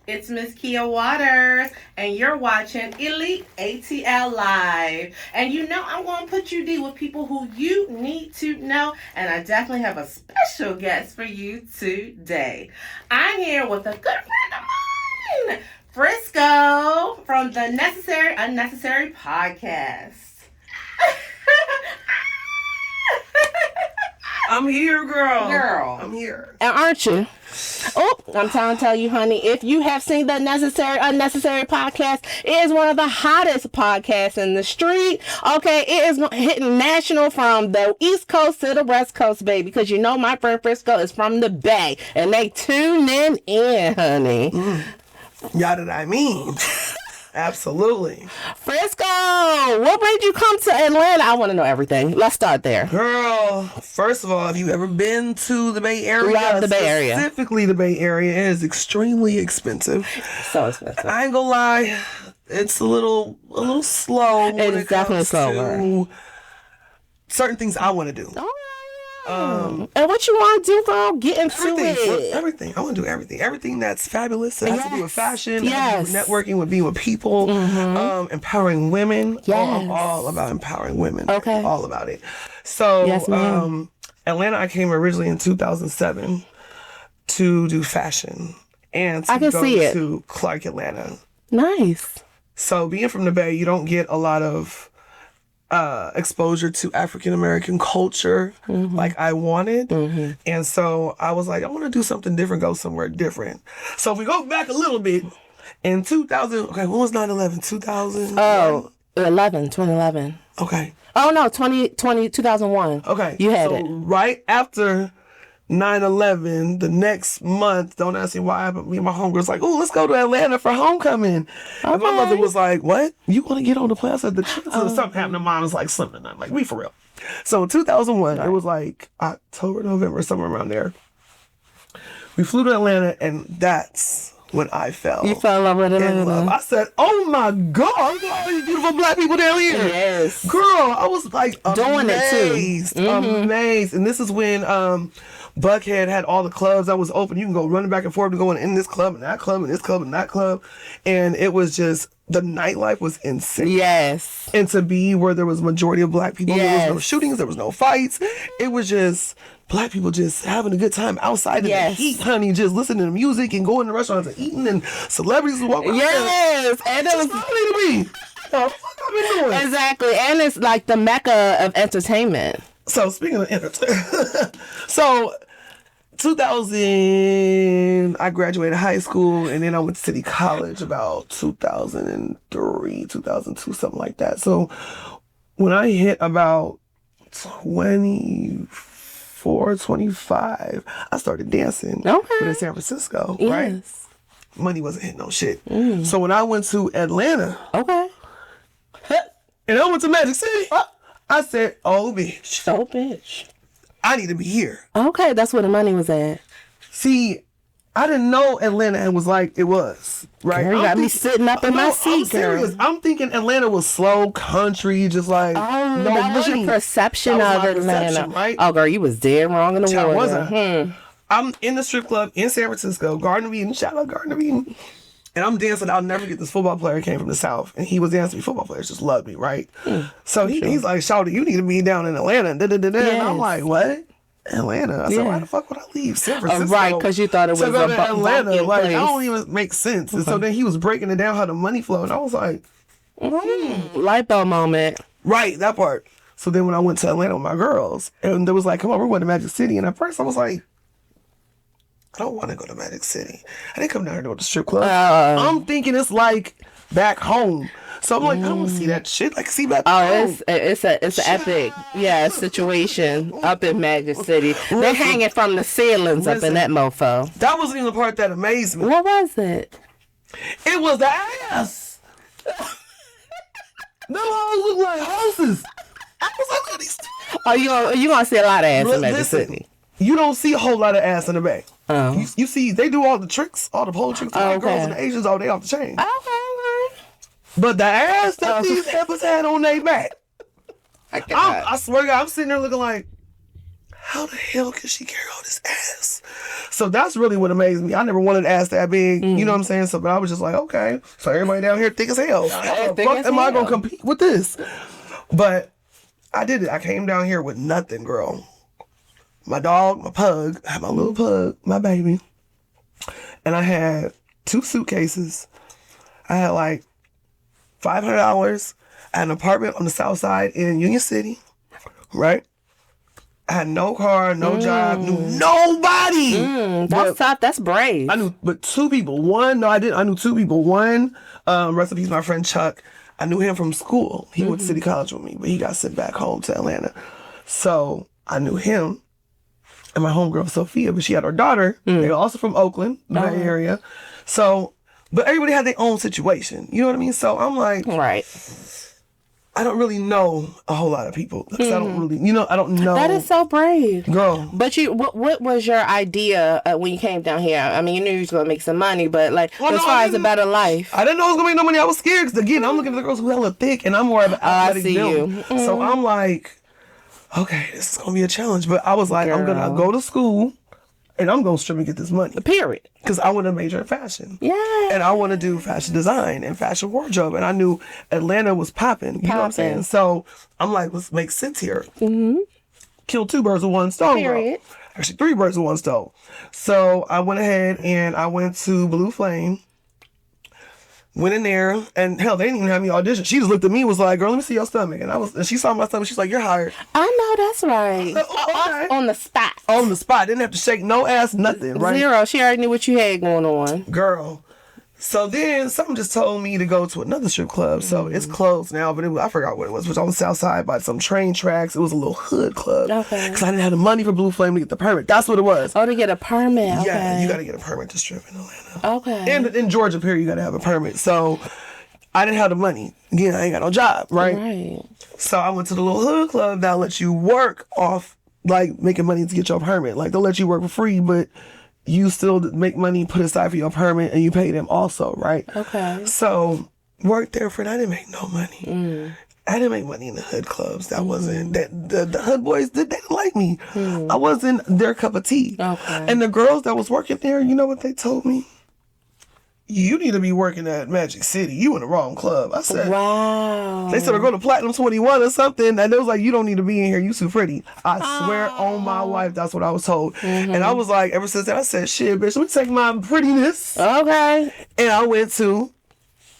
It's Mzz Kia Waters, and you're watching Elite ATL Live. And you know I'm going to put you deep with people who you need to know, and I definitely have a special guest for you today. I'm here with a good friend of mine, Frisco, from the Necessary Unnecessary podcast. I'm here, girl. I'm here. And aren't you? Oh, I'm trying to tell you, honey, if you have seen the Necessary Unnecessary podcast, it is one of the hottest podcasts in the street. Okay, it is hitting national from the East Coast to the West Coast, baby, because you know my friend Frisco is from the Bay, and they tuning in, honey. Yeah, that I mean. Absolutely. Frisco, what made you come to Atlanta? I want to know everything. Let's start there. Girl, first of all, have you ever been to the Bay Area? Love the Bay Area. Specifically, the Bay Area is extremely expensive. So expensive. I ain't gonna lie, it's a little slow. It is definitely slower. Certain things I want to do. And what you want to do, girl? Get into it. Everything. I want to do everything. Everything that's fabulous. It has to do with fashion. Yes. With networking, with being with people, empowering women. Yes. Oh, I'm all about empowering women. Okay. All about it. So, yes, ma'am. Atlanta, I came originally in 2007 to do fashion and to go to Clark, Atlanta. Nice. So, being from the Bay, you don't get a lot of exposure to African American culture like I wanted. And so I was like, I want to do something different, go somewhere different. So if we go back a little bit, in 2000, okay, when was 9/11? 2000? Oh, 2011. Okay. Oh, no, 2001. Okay. You had it. Right after 9/11, the next month, don't ask me why, but me and my homegirl was like, oh, let's go to Atlanta for homecoming. Okay. And my mother was like, what? You want to get on the plane? I said, something happened to mom. Was like, something. I'm like, we for real. So in 2001, it was like October, November, somewhere around there. We flew to Atlanta, and that's when I fell. You fell in love with Atlanta. I said, oh my God, look at all these beautiful black people down here. Yes. Girl, I was like doing amazed. It too. Amazed. And this is when Buckhead had all the clubs that was open. You can go running back and forth and going in this club and that club and this club and that club. And it was just, the nightlife was insane. Yes. And to be where there was a majority of black people, there was no shootings, there was no fights. It was just black people just having a good time outside in the heat, honey, just listening to music and going to restaurants and eating, and celebrities walking around. Yes. And it was funny to me. What the fuck I've been doing? Exactly. And it's like the mecca of entertainment. So speaking of entertainment, so 2000, I graduated high school, and then I went to City College about 2003, 2002, something like that. So when I hit about 24, 25, I started dancing in San Francisco, right? Money wasn't hitting no shit. So when I went to Atlanta, and I went to Magic City, I said, oh, bitch. Oh, bitch. I need to be here. Okay, that's where the money was at. See, I didn't know Atlanta was like it was, right? Girl, you got me sitting up in my seat, I'm serious. I'm thinking Atlanta was slow country, just like no that was your perception of Atlanta, right? Oh, girl, you was dead wrong in the world. Wasn't. I'm in the strip club in San Francisco, Garden of Eden. Shout out Garden of Eden. And I'm dancing. I'll never get this football player. Came from the South, and he was dancing. Me football players just loved me, right? So he's like, "Shawty, you need to be down in Atlanta." And I'm like, "What? Atlanta?" I said, "Why the fuck would I leave San Francisco?" Right, because you thought it was Atlanta. Like, place. I don't even make sense. And so then he was breaking it down how the money flowed, and I was like, light bulb moment. Right, that part. So then when I went to Atlanta with my girls, and they was like, "Come on, we're going to Magic City," and at first I was like, I don't want to go to Magic City. I didn't come down here to go to the strip club. I'm thinking it's like back home. So I'm like, I don't want to see that shit. Like, see back home. It's an epic, situation up in Magic City. They're hanging from the ceilings up in that mofo. That wasn't even the part that amazed me. What was it? It was the ass. Them hoes look like houses. I was like, look at these. Oh, you gonna see a lot of ass in Magic City. You don't see a whole lot of ass in the Bay. Oh. You see, they do all the tricks, all the pole tricks. The girls and the Asians, all day off the chain. Okay. But the ass that these heifers had on their back, I swear to God, I'm sitting there looking like, how the hell can she carry all this ass? So that's really what amazed me. I never wanted ass that big. You know what I'm saying? So, but I was just like, okay. So everybody down here thick as hell. How the fuck am I gonna compete with this? But I did it. I came down here with nothing, girl. My dog, my pug. I had my little pug, my baby. And I had 2 suitcases. I had like $500. I had an apartment on the south side in Union City, right? I had no car, no job, knew nobody. That's tough. That's brave. I knew but 2 people. One, no, I didn't. I knew 2 people. One, rest in peace, my friend Chuck. I knew him from school. He went to City College with me, but he got sent back home to Atlanta. So I knew him and my homegirl Sophia, but she had her daughter. They were also from Oakland, the Bay Area. So, but everybody had their own situation. You know what I mean? So I'm like, Right. I don't really know a whole lot of people. Because I don't really, I don't know. That is so brave. Girl. But what was your idea when you came down here? I mean, you knew you was going to make some money, but as far as a better life. I didn't know I was going to make no money. I was scared because, again, I'm looking at the girls who hella thick and I'm more of an athletic I see build. you. So I'm like, okay, this is going to be a challenge. But I was like, I'm going to go to school and I'm going to strip and get this money. Period. Because I want to major in fashion. Yeah. And I want to do fashion design and fashion wardrobe. And I knew Atlanta was popping. You know what I'm saying? So I'm like, let's make sense here. Kill 2 birds with 1 stone. Period. Girl. Actually, 3 birds with 1 stone. So I went ahead and I went to Blue Flame. Went in there, and hell, they didn't even have me audition. She just looked at me and was like, girl, let me see your stomach. And she saw my stomach. She's like, you're hired. I know that's right. Okay. On the spot. On the spot. Didn't have to shake no ass, nothing, right? 0. She already knew what you had going on. Girl. So then something just told me to go to another strip club. So it's closed now, but I forgot what it was. It was on the south side by some train tracks. It was a little hood club. Okay. Because I didn't have the money for Blue Flame to get the permit. That's what it was. Oh, to get a permit. Okay. Yeah, you got to get a permit to strip in Atlanta. Okay. And in Georgia, period, you got to have a permit. So I didn't have the money. Again, I ain't got no job, right? Right. So I went to the little hood club that lets you work off, like, making money to get your permit. Like, they'll let you work for free, but you still make money put aside for your permit, and you pay them also, right? Okay. So worked there for it. I didn't make no money. I didn't make money in the hood clubs. That wasn't that the hood boys they didn't like me. I wasn't their cup of tea. Okay. And the girls that was working there, you know what they told me? You need to be working at Magic City. You in the wrong club. I said, wow. They said, go to Platinum 21 or something. And they was like, you don't need to be in here. You too pretty. I swear on my life, that's what I was told. And I was like, ever since then, I said, shit, bitch, let me take my prettiness. Okay. And I went to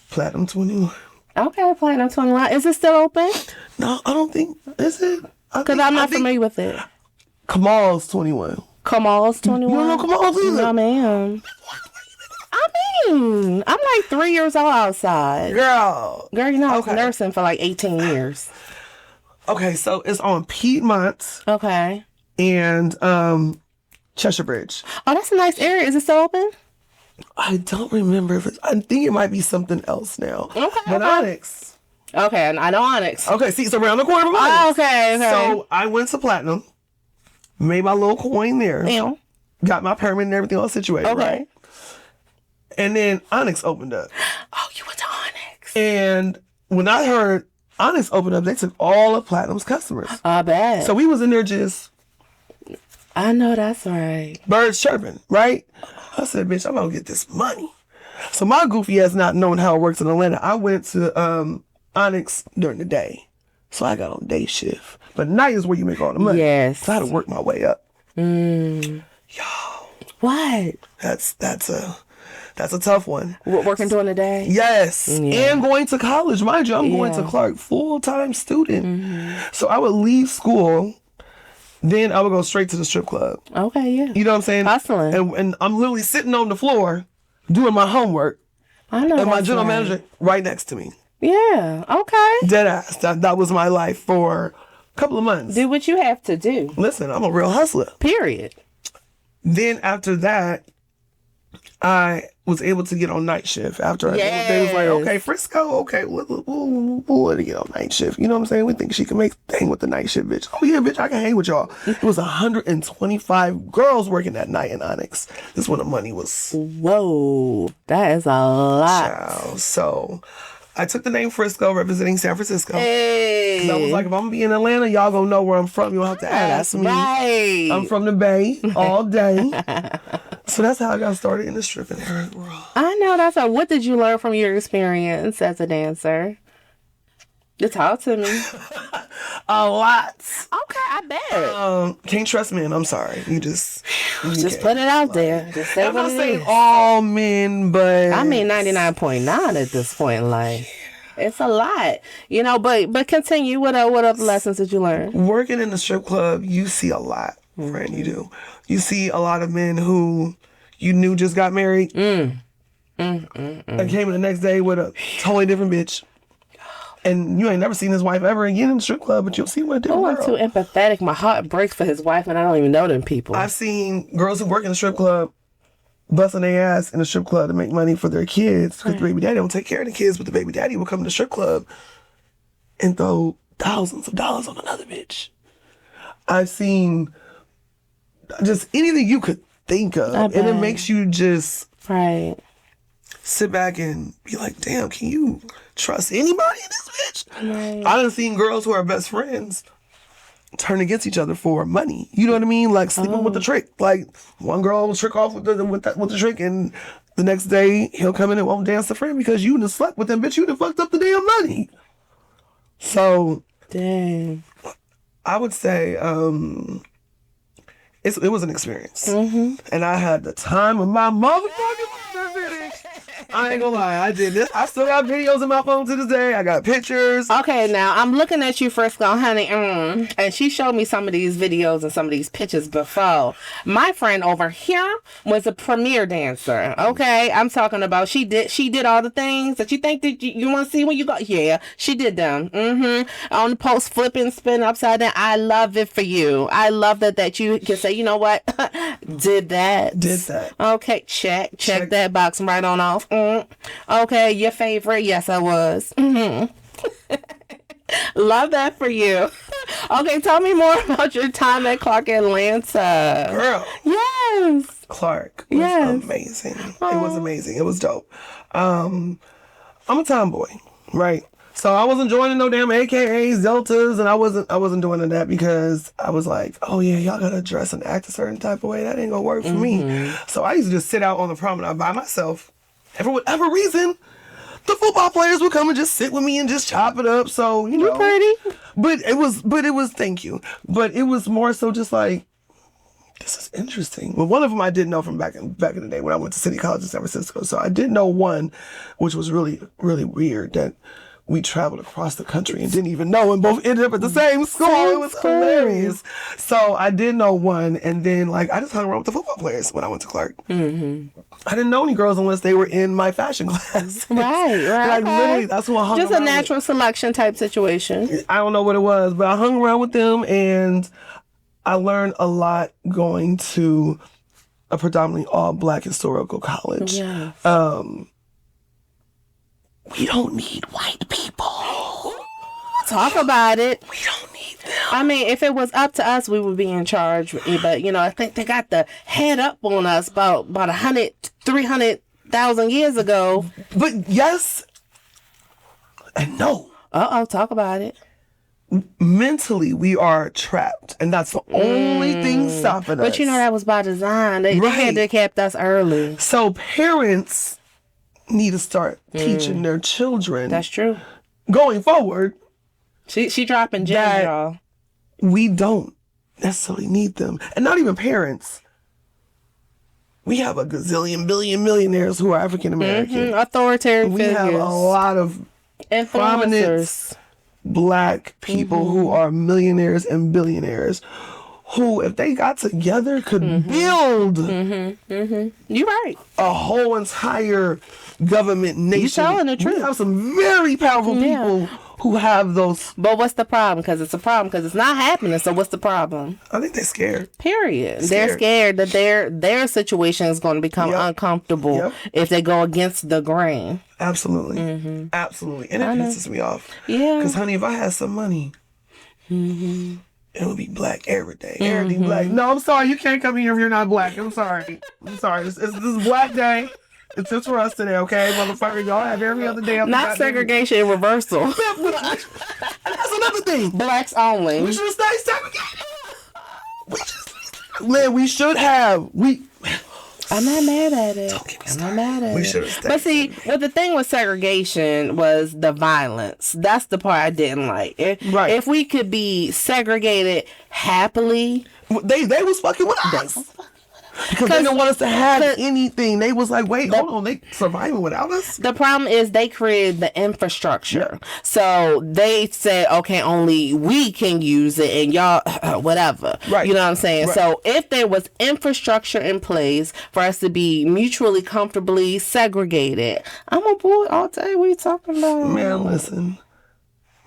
Platinum 21. Okay, Platinum 21. Is it still open? No, I don't think, is it? Because I'm not familiar with it. Kamal's 21. Kamal's 21? You don't know Kamal's either? No, ma'am. I'm like 3 years old outside. Girl, you know, I was nursing for like 18 years. Okay, so it's on Piedmont. Okay. And Cheshire Bridge. Oh, that's a nice area. Is it still open? I don't remember if I think it might be something else now. Okay. But Onyx. Okay, I know Onyx. Okay, see, it's around the corner from Onyx. Oh, okay. So I went to Platinum, made my little coin there, Yeah. got my permit and everything all situated, right? And then Onyx opened up. Oh, you went to Onyx. And when I heard Onyx open up, they took all of Platinum's customers. I bet. So we was in there just... I know that's right. Birds chirping, right? I said, bitch, I'm gonna get this money. So my goofy ass not knowing how it works in Atlanta, I went to Onyx during the day. So I got on day shift. But night is where you make all the money. Yes. So I had to work my way up. Yo. What? That's a tough one. Working during the day? Yes. Yeah. And going to college. Mind you, I'm going to Clark, full-time student. So I would leave school, then I would go straight to the strip club. Okay, yeah. You know what I'm saying? Hustling. And I'm literally sitting on the floor doing my homework. I know. And my general manager right next to me. Yeah, okay. Dead ass. That was my life for a couple of months. Do what you have to do. Listen, I'm a real hustler. Period. Then after that, I was able to get on night shift after they was like, okay, Frisco, okay, we'll let her get on night shift. You know what I'm saying? We think she can hang with the night shift, bitch. Oh yeah, bitch, I can hang with y'all. It was 125 girls working that night in Onyx. This is when the money was. Whoa, that is a lot. Child. So I took the name Frisco, representing San Francisco. Hey. 'Cause I was like, if I'm gonna be in Atlanta, y'all gonna know where I'm from. You don't have to ask me. Right. I'm from the Bay all day. So that's how I got started in the stripping era world. I know that's a. What did you learn from your experience as a dancer? You talk to me. A lot. Okay, I bet. Can't trust men. I'm sorry. You just Just put it out there. Just say I'm what not it saying is. all men, but I mean 99.9 at this point in life. It's a lot, you know. But continue. What other lessons did you learn? working in the strip club, you see a lot, friend. You do. You see a lot of men who you knew just got married and came in the next day with a totally different bitch. And you ain't never seen his wife ever again in the strip club, but you'll see what a different Oh, I'm girl. too empathetic. My heart breaks for his wife, and I don't even know them people. I've seen girls who work in the strip club busting their ass in the strip club to make money for their kids because the baby daddy don't take care of the kids, but the baby daddy will come to the strip club and throw thousands of dollars on another bitch. I've seen just anything you could think of, and it makes you just Right. sit back and be like, damn, can you trust anybody in this bitch? Right. I done seen girls who are best friends turn against each other for money. You know what I mean? Like sleeping with the trick. Like one girl will trick off with the trick, and the next day he'll come in and won't dance the friend because you done slept with them, bitch. You done fucked up the damn money. So Dang. I would say it was an experience, and I had the time of my motherfucking life. I ain't gonna lie, I did this. I still got videos in my phone to this day. I got pictures. Okay, now I'm looking at you, Frisco, honey, and she showed me some of these videos and some of these pictures before. My friend over here was a premier dancer. Okay, I'm talking about she did all the things that you think that you want to see when you go. Yeah, she did them. On the post, flipping, spin upside down. I love it for you. I love that you can say, you know what, did that. Okay, check that box right on off. Okay, your favorite? Yes, I was. Love that for you. Okay, tell me more about your time at Clark Atlanta. Girl. Yes. Clark was amazing. It was amazing. It was dope. I'm a tomboy, right? So I wasn't joining no damn AKAs, Deltas, and I wasn't doing that because I was like, oh yeah, y'all gotta dress and act a certain type of way. That ain't gonna work for me. So I used to just sit out on the promenade by myself. And for whatever reason, the football players would come and just sit with me and just chop it up. So, you know. You're pretty. But it was, thank you. But it was more so just like, this is interesting. Well, one of them I didn't know from back in the day when I went to City College in San Francisco. So I did know one, which was really, really weird, that we traveled across the country and didn't even know, and both ended up at the same school. It was hilarious. So I did know one, and then like I just hung around with the football players when I went to Clark. I didn't know any girls unless they were in my fashion class. Right. Like literally, that's who I hung Just around a natural selection type situation. I don't know what it was, but I hung around with them, and I learned a lot going to a predominantly all Black historical college. Yeah. We don't need white people. Talk about it. We don't need them. I mean, if it was up to us, we would be in charge. But, you know, I think they got the head up on us about 300,000 years ago. But yes and no. Talk about it. Mentally, we are trapped. And that's the only thing stopping us. But, you know, that was by design. They had to kept us early. So parents need to start teaching their children. That's true. Going forward. She dropping gems, y'all. We don't necessarily need them. And not even parents. We have a gazillion, billion millionaires who are African American. Authoritarian We figures. have a lot of prominent Black people who are millionaires and billionaires who, if they got together, could build You're right. a whole entire government nation. You're telling the truth. We have some very powerful people who have those. But what's the problem? Because it's a problem because it's not happening. So what's the problem? I think they're scared. Period. They're scared that their situation is going to become uncomfortable if they go against the grain. Absolutely. Absolutely. And it pisses me off. Yeah. Because, honey, if I had some money, it would be Black every day. Everything Black. No, I'm sorry. You can't come here if you're not Black. I'm sorry. This is Black Day. It's just for us today, okay, motherfucker? Y'all have every other day. Not segregation, reversal. And that's another thing. Blacks only. We should have stayed segregated. Man, we should have. I'm not mad at it. Don't get me I'm started. not mad at We it. should have stayed. But see, what the thing with segregation was the violence. That's the part I didn't like. Right. If we could be segregated happily, They was fucking with us. Because they didn't want us to have anything. They was like, wait, hold on. They surviving without us? the problem is they created the infrastructure. So they said, okay, only we can use it and y'all, whatever. Right. You know what I'm saying? Right. So if there was infrastructure in place for us to be mutually comfortably segregated, I'm on board all day. What are you talking about? Man, listen.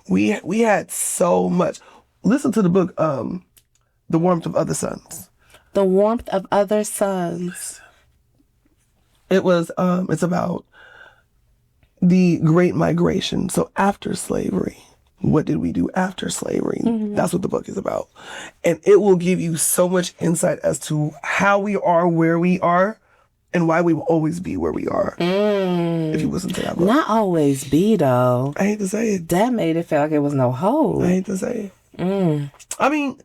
We had so much. Listen to the book, The Warmth of Other Suns. The Warmth of Other Suns. It was, it's about the Great Migration. So after slavery, what did we do after slavery? That's what the book is about. And it will give you so much insight as to how we are where we are and why we will always be where we are. If you listen to that book. Not always be, though. I hate to say it. That made it feel like it was no hope. I hate to say it. I mean,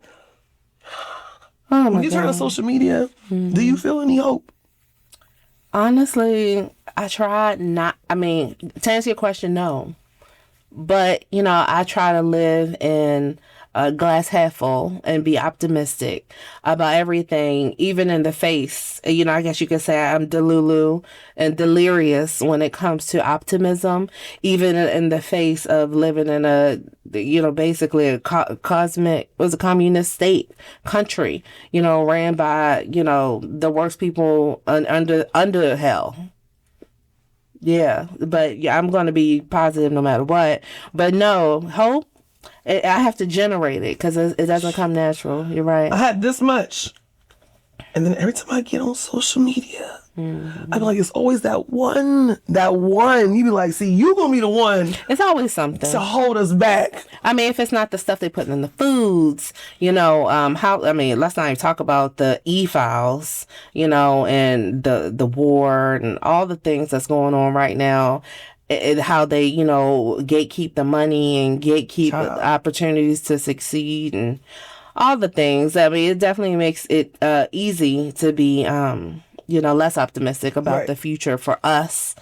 Oh my when you turn on God. social media, do you feel any hope? Honestly, I tried not. I mean, to answer your question, no. But, you know, I try to live in a glass half full and be optimistic about everything, even in the face. You know, I guess you could say I'm delulu and delirious when it comes to optimism, even in the face of living in a, you know, basically a communist state country, you know, ran by, you know, the worst people under hell. Yeah, but yeah, I'm going to be positive no matter what. But no, hope, I have to generate it because it doesn't come natural. You're right. I had this much. And then every time I get on social media, I be like, it's always that one. You be like, see, you going to be the one It's always something. to hold us back. I mean, if it's not the stuff they put in the foods, you know, let's not even talk about the e-files, you know, and the war and all the things that's going on right now. How they, you know, gatekeep the money and gatekeep opportunities to succeed and all the things. I mean, it definitely makes it easy to be, you know, less optimistic about the future for us,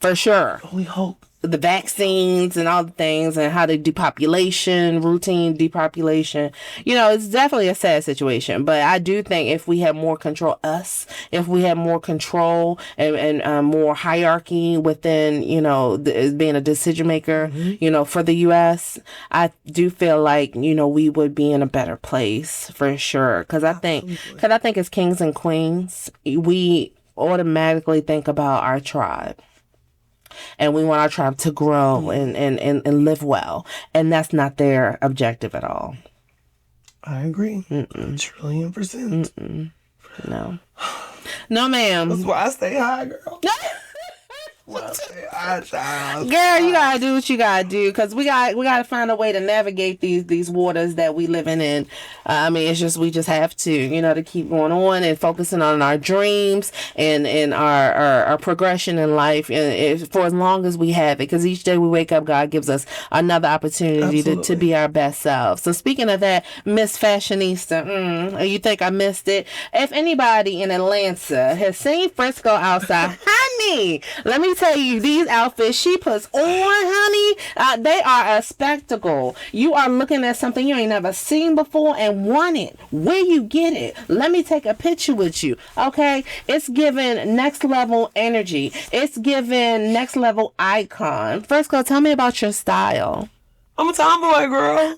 for sure. Only hope. The vaccines and all the things and how they depopulation, routine depopulation. You know, it's definitely a sad situation. But I do think if we had more control, if we had more control and more hierarchy within, you know, being a decision maker, you know, for the U.S., I do feel like, you know, we would be in a better place for sure. Because I think as kings and queens, we automatically think about our tribe. And we want our tribe to grow and live well. And that's not their objective at all. I agree. $1,000,000,000%. No. No, ma'am. That's why I stay high, girl. Girl, you gotta do what you gotta do, because we gotta find a way to navigate these waters that we living in. I mean, we just have to, you know, to keep going on and focusing on our dreams and our progression in life, and for as long as we have it, because each day we wake up, God gives us another opportunity to be our best self. So speaking of that, Miss Fashionista, you think I missed it? If anybody in Atlanta has seen Frisco outside, honey, let me tell you, these outfits she puts on, honey, they are a spectacle. You are looking at something you ain't never seen before and want it. Where you get it? Let me take a picture with you, okay? It's giving next level energy. It's giving next level icon. Frisco, tell me about your style. I'm a tomboy, girl. Okay.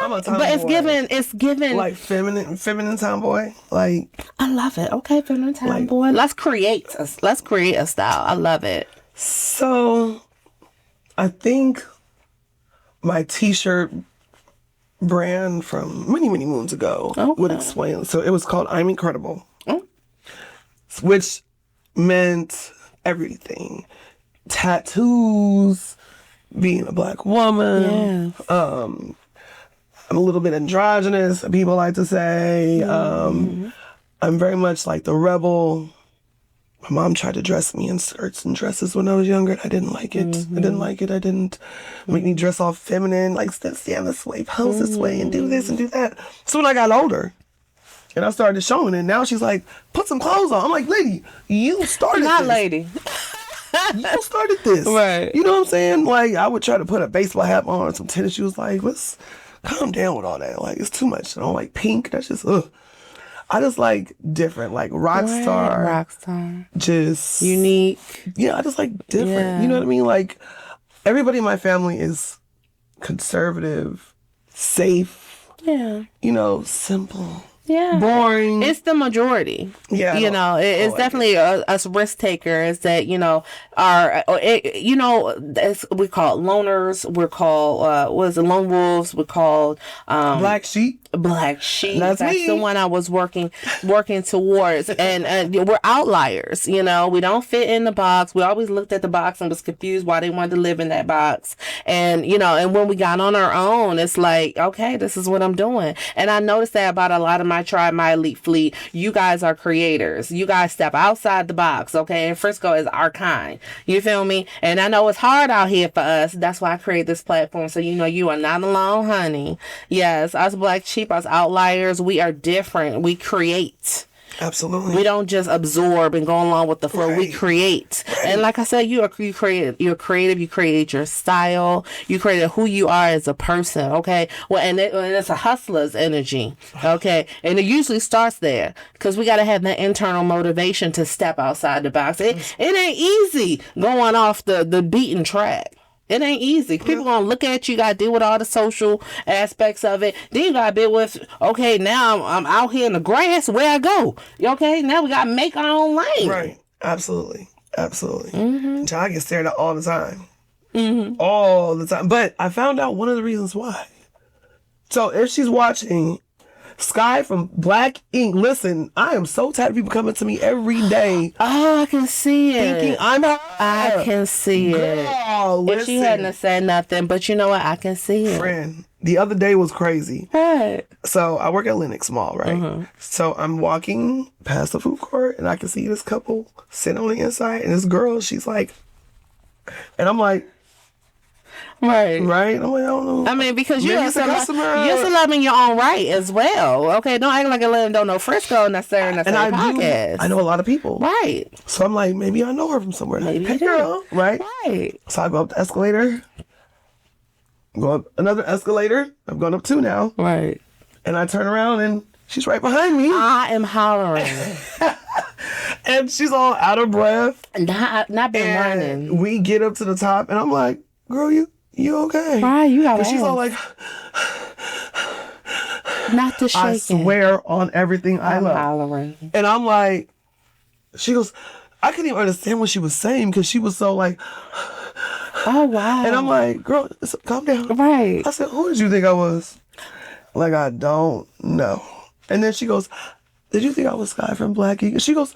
I'm a tomboy. But it's given like feminine tomboy. Like, I love it. Okay, feminine tomboy. Let's create a style. I love it. So, I think my t-shirt brand from many moons ago would explain. So it was called I'm Incredible, which meant everything: tattoos, being a black woman. Yes. I'm a little bit androgynous, people like to say. I'm very much like the rebel. My mom tried to dress me in skirts and dresses when I was younger. And I didn't like it. I didn't like it. I didn't make me dress all feminine, like stand this way, pose this way, and do this and do that. So when I got older, and I started showing it, now she's like, put some clothes on. I'm like, lady, you started Not this. lady. You started this. Right. You know what I'm saying? Like, I would try to put a baseball hat on or some tennis shoes. Like, let's calm down with all that. Like, it's too much. I don't like pink. That's just, ugh. I just like different, like rock star. Just unique. Yeah, I just like different. Yeah. You know what I mean? Like, everybody in my family is conservative, safe, you know, simple. Yeah. Boring. It's the majority. Yeah. You know, it's like definitely us risk takers that, you know, are, you know, we call it loners. We're called, what is it, lone wolves. We're called, black sheep. Black sheep. That's me. The one I was working towards. And we're outliers, you know. We don't fit in the box. We always looked at the box and was confused why they wanted to live in that box. And, you know, and when we got on our own, it's like, okay, this is what I'm doing. And I noticed that about a lot of my tribe, my elite fleet. You guys are creators. You guys step outside the box, okay? And Frisco is our kind. You feel me? And I know it's hard out here for us. That's why I create this platform. So, you know, you are not alone, honey. Yes, us black sheep, us outliers, we are different. We create. Absolutely. We don't just absorb and go along with the flow. Right. We create. Right. And like I said, you're creative. You created your style. You created who you are as a person. Okay. Well, and it's a hustler's energy. Okay. And it usually starts there because we got to have that internal motivation to step outside the box. It ain't easy going off the beaten track. It ain't easy. People gonna look at you. You gotta deal with all the social aspects of it. Then you gotta deal with, okay, now I'm out here in the grass. Where I go? Okay, now we gotta make our own lane. Right. Absolutely. Absolutely. Mm-hmm. I get stared at all the time. Mm-hmm. All the time. But I found out one of the reasons why. So if she's watching, Sky from Black Ink. Listen, I am so tired of people coming to me every day. Oh, I can see it. Thinking I'm her. I can see it. If she hadn't said nothing, but you know what? I can see it. Friend, the other day was crazy. Right. So I work at Lenox Mall, right? Mm-hmm. So I'm walking past the food court and I can see this couple sitting on the inside and this girl, she's like, and I'm like, right. I'm like, I don't know. I mean, because you're a celeb in your own right as well. Okay, don't act like a don't know Frisco necessarily. And I know a lot of people. Right. So I'm like, maybe I know her from somewhere. Maybe hey, you do. girl, right? Right. So I go up the escalator. Go up another escalator. I'm going up 2 now. Right. And I turn around and she's right behind me. I am hollering. And she's all out of breath. Not been running. We get up to the top and I'm like, girl, you okay? Right, you got she's all like, not the shaking. I swear on everything I love. Hollering. And I'm like, she goes, I couldn't even understand what she was saying because she was so like, oh wow. And I'm like, girl, calm down. Right. I said, who did you think I was? Like, I don't know. And then she goes, did you think I was Sky from Black Ink? She goes,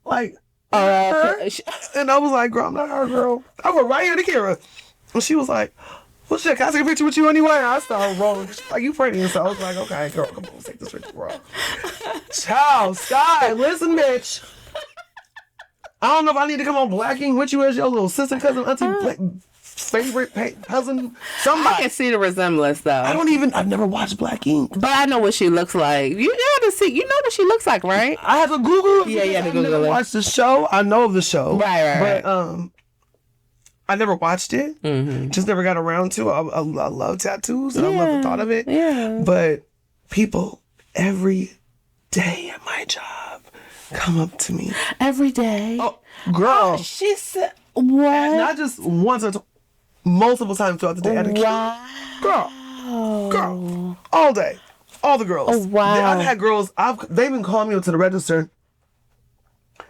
like, her? And I was like, girl, I'm not her, girl. I went right here to Kira. And she was like, well, shit, can I take a picture with you anyway? And I started rolling. She's like, you pretty. And so I was like, okay, girl, come on, take this picture, bro. Ciao, Sky, listen, bitch. I don't know if I need to come on Black Ink with you as your little sister, cousin, auntie, favorite cousin, somebody. I can see the resemblance, though. I've never watched Black Ink. But I know what she looks like. You know what she looks like, right? I have to Google it. Yeah, you have to Google it. I never watched the show. I know of the show. Right. But, I never watched it. Mm-hmm. Just never got around to it. I love tattoos and I love the thought of it. Yeah. But people every day at my job come up to me. Every day? Oh, girl. She said, what? And not just once or multiple times throughout the day. Wow. Girl. All day. All the girls. Oh, wow. I've had girls, they've been calling me up to the register.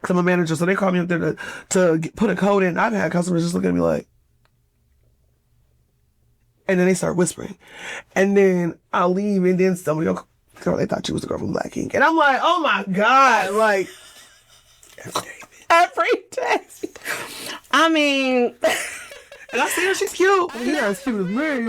Cause I'm a manager, so they call me up there to put a code in. I've had customers just looking at me like, and then they start whispering, and then I'll leave, and then somebody will, girl, they thought you was the girl from Black Ink, and I'm like, oh my god, like every day. Every day. I mean, And I see her, she's cute. Yeah, as cute as me.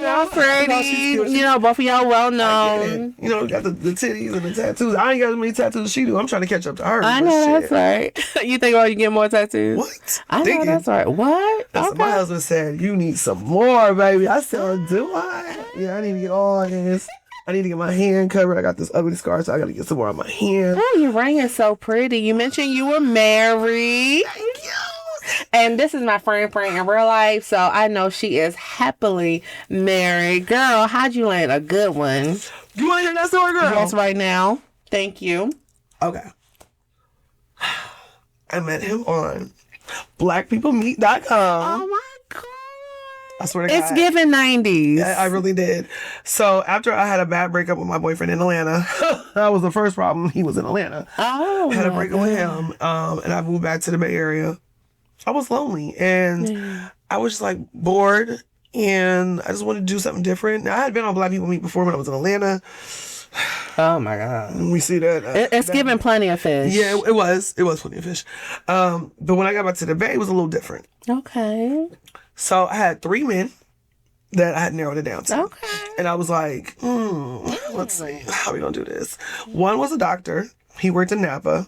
Y'all pretty. You know, both of y'all well known. You know, got the titties and the tattoos. I ain't got as many tattoos as she do. I'm trying to catch up to her. I know that's right. You think, you get more tattoos? What? I know that's right. What? Okay. My husband said, you need some more, baby. I said, do I? Yeah, I need to get all this. I need to get my hand covered. I got this ugly scar, so I got to get some more on my hand. Oh, your ring is so pretty. You mentioned you were married. Thank you. And this is my friend in real life, so I know she is happily married. Girl, how'd you land a good one? You want to hear that story, girl? Yes, right now. Thank you. Okay. I met him on blackpeoplemeet.com. Oh, my God. I swear to God. It's given 90s. Yeah, I really did. So after I had a bad breakup with my boyfriend in Atlanta, that was the first problem. He was in Atlanta. Oh, I had a breakup with him, and I moved back to the Bay Area. I was lonely, and I was just like bored, and I just wanted to do something different. Now, I had been on Black People Meet before when I was in Atlanta. Oh my God. We see that. It's giving plenty of fish. Yeah, it was. It was plenty of fish. But when I got back to the Bay, it was a little different. Okay. So I had 3 men that I had narrowed it down to. Okay. And I was like, let's see, how are we going to do this? One was a doctor. He worked in Napa.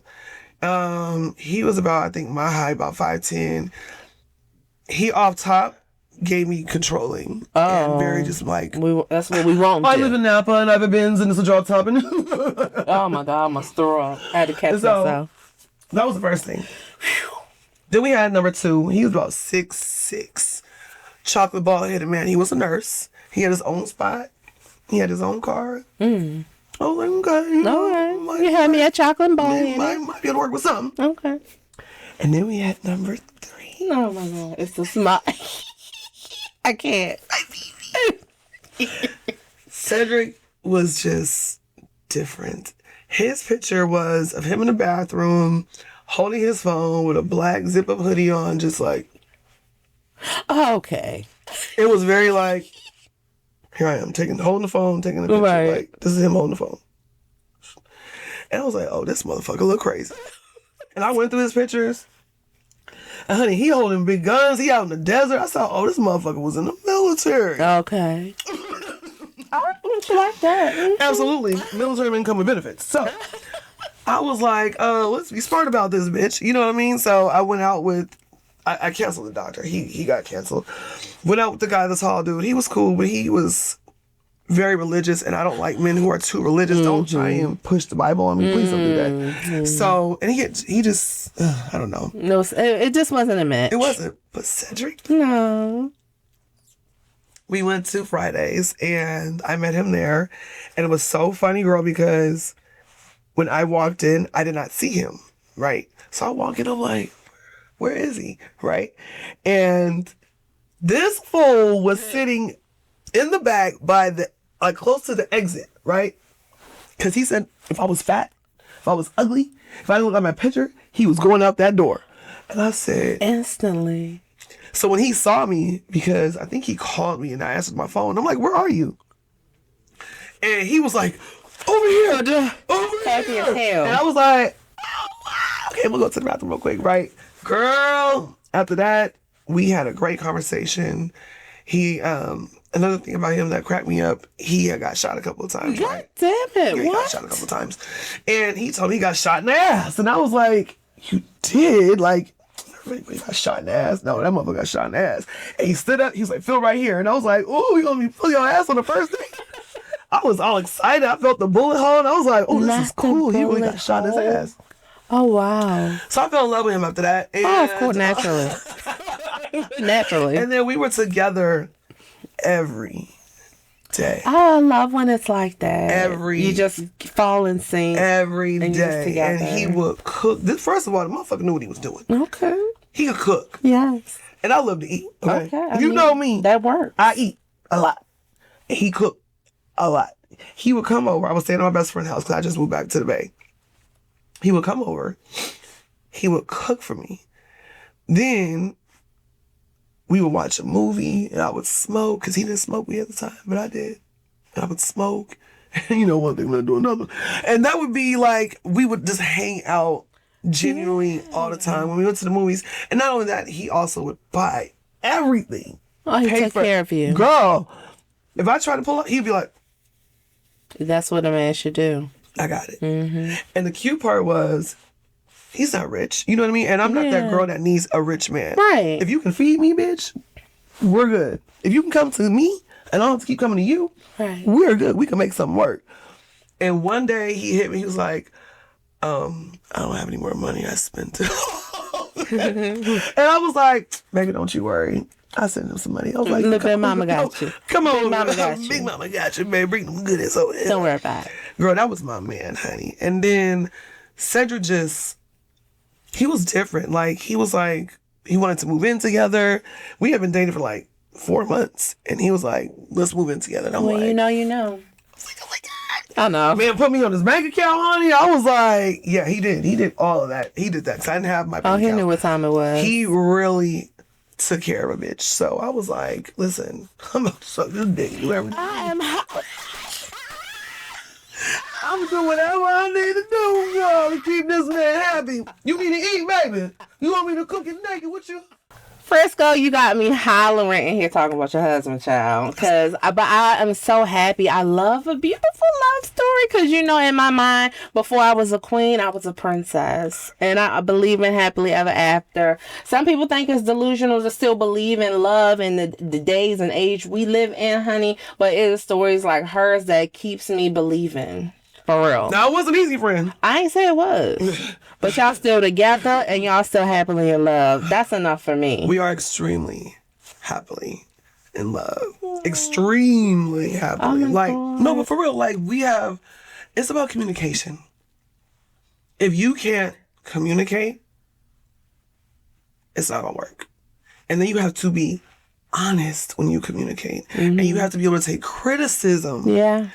He was about, I think, my height, about 5'10". He off top gave me controlling. And very just like... that's what we want. I live in Napa and I have a Benz and it's a drop top. Oh my God, I must throw up. I had to catch myself. That was the first thing. Then we had number 2. He was about 6'6". Chocolate ball headed man. He was a nurse. He had his own spot. He had his own car. I was like, okay. Okay. You had me at chocolate ball. Might be able to work with something. Okay. And then we had number 3. Oh my God. It's so smart. I can't. Cedric was just different. His picture was of him in the bathroom, holding his phone with a black zip-up hoodie on, just like... Okay. It was very like, here I am, holding the phone, taking the picture. Right. Like, this is him holding the phone. And I was like, oh, this motherfucker look crazy. And I went through his pictures. And honey, he holding big guns. He out in the desert. I saw, oh, this motherfucker was in the military. Okay. I don't like that. Absolutely. Military men come with benefits. So I was like, let's be smart about this, bitch. You know what I mean? So I went out with, I canceled the doctor. He got canceled. Went out with the guy, the tall dude. He was cool, but he was very religious, and I don't like men who are too religious. Don't try and push the Bible on me. Please don't do that. So, and he just, I don't know. No, it just wasn't a match. It wasn't. But Cedric? No. We went to Fridays, and I met him there, and it was so funny, girl, because when I walked in, I did not see him, right? So I walk in, I'm like, where is he? Right? And this fool was sitting in the back by the, like, close to the exit, right? Because he said if I was fat, if I was ugly, if I didn't look like my picture, he was going out that door. And I said... Instantly. So when he saw me, because I think he called me and I answered my phone, I'm like, where are you? And he was like, over here, over Happy here. as hell. And I was like, oh, wow. Okay, we'll go to the bathroom real quick, right? Girl, after that, we had a great conversation. He, another thing about him that cracked me up, he got shot a couple of times, God right? damn it, Yeah, he what? got shot a couple of times. And he told me he got shot in the ass. And I was like, you did? Like, everybody got shot in the ass? No, that motherfucker got shot in the ass. And he stood up, he was like, feel right here. And I was like, ooh, you gonna be pulling your ass on the first day? I was all excited. I felt the bullet hole, and I was like, oh, this is cool. He really got shot in his ass. Oh, wow. So I fell in love with him after that. And, Oh, of course, naturally. Naturally. And then we were together every day. I love when it's like that. You just fall in sync. Every and you're just day. together. And he would cook. First of all, the motherfucker knew what he was doing. Okay. He could cook. Yes. And I love to eat. Okay. I You mean, know me. That works. I eat a lot. And he cooked a lot. He would come over. I was staying at my best friend's house because I just moved back to the Bay. He would come over. He would cook for me. Then we would watch a movie and I would smoke because he didn't smoke weed at the time, but I did. And I would smoke. And you know, one thing, we'll do another. And that would be like, we would just hang out genuinely all the time when we went to the movies. And not only that, he also would buy everything. Oh, he Paid took care of you. Girl, if I try to pull up, he'd be like, That's what a man should do. I got it. Mm-hmm. And the cute part was, he's not rich. You know what I mean? And I'm not that girl that needs a rich man. Right. If you can feed me, bitch, we're good. If you can come to me and I don't have to keep coming to you, Right. we're good. We can make something work. And one day he hit me. He was like, I don't have any more money. I spent it all. And I was like, baby, don't you worry. I sent him some money. I was like, Look, Big Mama got you. Come on, Big Mama got you. Big Mama got you, man. Bring them goodies over here. Don't worry about it. Girl, that was my man, honey. And then Cedric he was different. Like, he was like, he wanted to move in together. We had been dating for like 4 months. And he was like, let's move in together. And I'm Well, like, you know, you know. I was like, oh my God. I know. Man, put me on his bank account, honey. I was like, yeah, he did. He did all of that. He did that. 'Cause I didn't have my bank Oh, he account. knew what time it was. He really took care of a bitch. So I was like, listen, I'm about to suck this dick. Do everything. I'm doing whatever I need to do, girl, to keep this man happy. You need to eat, baby. You want me to cook it naked with you? Frisco, you got me hollering in here talking about your husband, child. But I am so happy. I love a beautiful love story because, you know, in my mind, before I was a queen, I was a princess. And I believe in happily ever after. Some people think it's delusional to still believe in love in the days and age we live in, honey. But it is stories like hers that keeps me believing. For real. Now, it wasn't easy, friend. I ain't say it was. But y'all still together and y'all still happily in love. That's enough for me. We are extremely happily in love. Extremely happily. Oh my like, God. no, but for real, like, it's about communication. If you can't communicate, it's not gonna work. And then you have to be honest when you communicate. Mm-hmm. And you have to be able to take criticism. Yeah.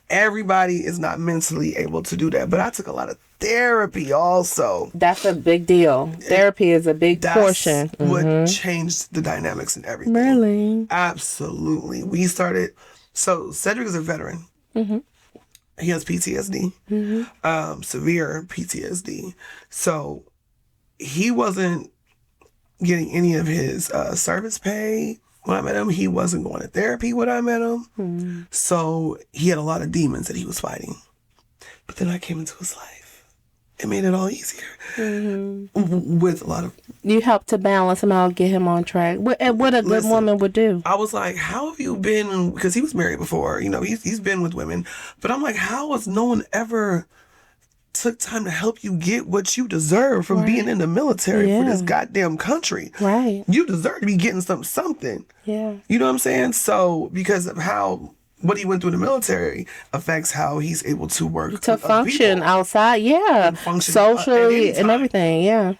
Everybody is not mentally able to do that. But I took a lot of therapy also. That's a big deal. Therapy is a big portion. What changed the dynamics and everything. Really? Absolutely. We started, so Cedric is a veteran. Mm-hmm. He has PTSD, severe PTSD. So he wasn't getting any of his service pay when I met him. He wasn't going to therapy when I met him. Mm-hmm. So he had a lot of demons that he was fighting. But then I came into his life. It made it all easier. Mm-hmm. With a lot of... You helped to balance him out, get him on track. What a good woman would do. I was like, how have you been... Because he was married before. You know, he's been with women. But I'm like, how has no one ever took time to help you get what you deserve from being in the military for this goddamn country? Right. You deserve to be getting something. Yeah. You know what I'm saying? So, because of what he went through in the military affects how he's able to work To with function people. outside, yeah. Function, socially at any and time. everything, yeah.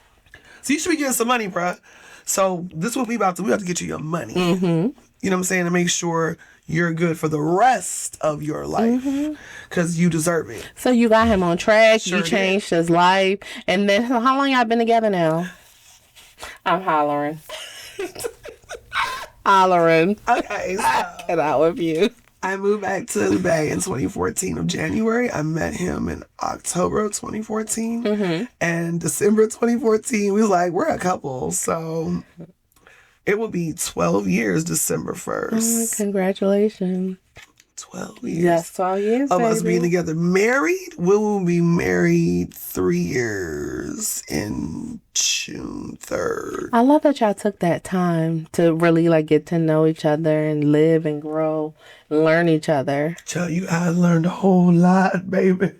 So you should be getting some money, bruh. So this is what we have to get you your money. Mm-hmm. You know what I'm saying? To make sure you're good for the rest of your life. Because you deserve it. So you got him on track, Sure you changed his life, and then how long y'all been together now? I'm hollering. Hollering. Okay, so Get out with you. I moved back to the Bay in 2014 of January. I met him in October of 2014. And December 2014, we was like, we're a couple. So it will be 12 years December 1st. Congratulations. 12 years. Yes, 12 years, Of us baby. being together. Married, we will be married 3 years in June 3rd. I love that y'all took that time to really like get to know each other and live and grow, learn each other. Tell you, I learned a whole lot, baby.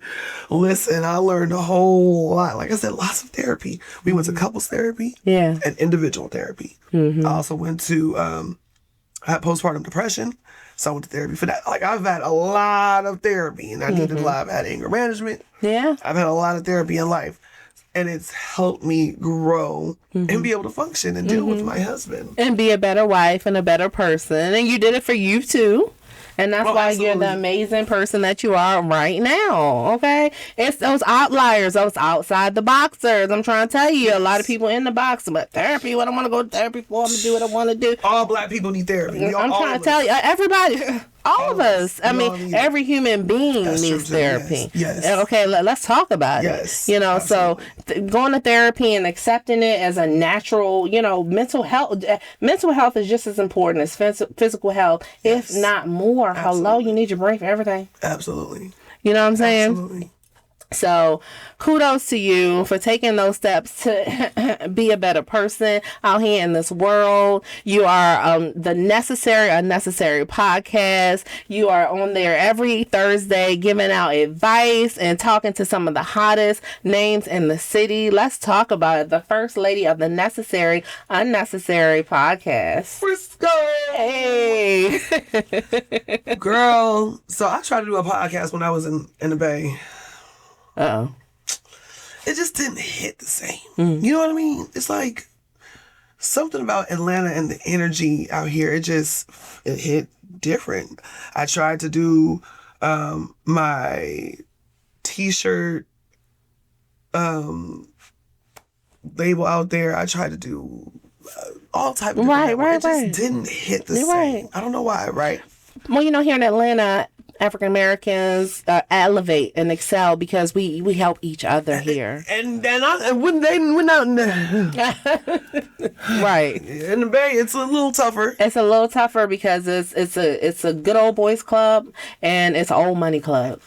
Listen, I learned a whole lot. Like I said, lots of therapy. We went to couples therapy Yeah. and individual therapy. I also went to, I had postpartum depression. So I went to therapy for that. Like, I've had a lot of therapy, and I needed a lot. I've had anger management. Yeah. I've had a lot of therapy in life. And it's helped me grow and be able to function and deal with my husband. And be a better wife and a better person. And you did it for you too. And that's Oh, why absolutely. you're the amazing person that you are right now. Okay? It's those outliers, those outside the boxers. I'm trying to tell you, a lot of people in the box, but therapy, what I want to go to therapy for, I'm going to do what I want to do. All black people need therapy. I'm trying to tell you, everybody. All of us. I We all mean, need every human being That's needs true, too. therapy. Yes. Okay, let's talk about Yes, it. You know, absolutely. so going to therapy and accepting it as a natural, you know, mental health. Mental health is just as important as physical health, Yes. if not more. Hello, Absolutely. you need your brain for everything. Absolutely. You know what I'm saying? Absolutely. So kudos to you for taking those steps to be a better person out here in this world. You are the Necessary Unnecessary podcast. You are on there every Thursday giving out advice and talking to some of the hottest names in the city. Let's talk about it. The first lady of the Necessary Unnecessary podcast. Frisco. Hey. Girl. So I tried to do a podcast when I was in the Bay. Uh-oh. It just didn't hit the same. You know what I mean? It's like something about Atlanta and the energy out here. It hit different. I tried to do my t-shirt label out there. I tried to do all type of different networks. It just didn't hit the same. I don't know why, right? Well, you know, here in Atlanta, African Americans elevate and excel because we help each other here. And when they went out in Right. in the Bay, it's a little tougher. It's a little tougher because it's a good old boys club and it's an old money club.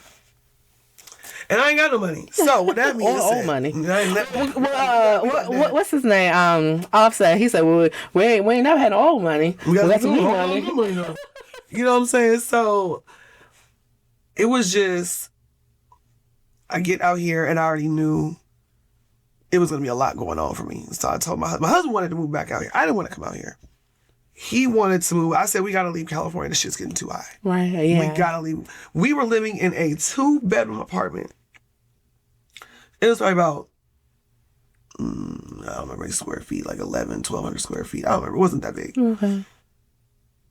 And I ain't got no money. So what that means Or old money. What? What's his name? Offset. He said, "Well, we ain't never had no old money. We got some new money." You know what I'm saying? So it was just, I get out here and I already knew it was going to be a lot going on for me. So I told my husband wanted to move back out here. I didn't want to come out here. He wanted to move. I said, we got to leave California. The shit's getting too high. Right, yeah. We got to leave. We were living in a 2-bedroom apartment. It was probably about, I don't remember square feet, like 1,200 square feet. I don't remember. It wasn't that big. Okay.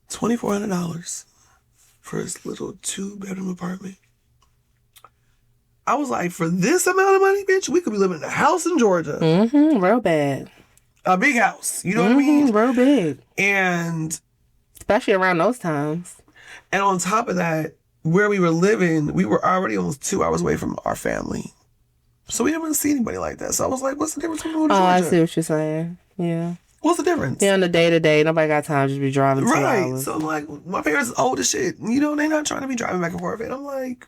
$2,400 for this little 2-bedroom apartment. I was like, for this amount of money, bitch, we could be living in a house in Georgia. Mm-hmm. Real bad. A big house. You know what I mean? Real big. And especially around those times. And on top of that, where we were living, we were already almost 2 hours away from our family. So we didn't really see anybody like that. So I was like, what's the difference between going to Georgia? I see what you're saying. Yeah. What's the difference? Yeah, on the day-to-day, nobody got time to just be driving 2 right. hours. So, like, my parents is old as shit. You know, they're not trying to be driving back and forth. And I'm like,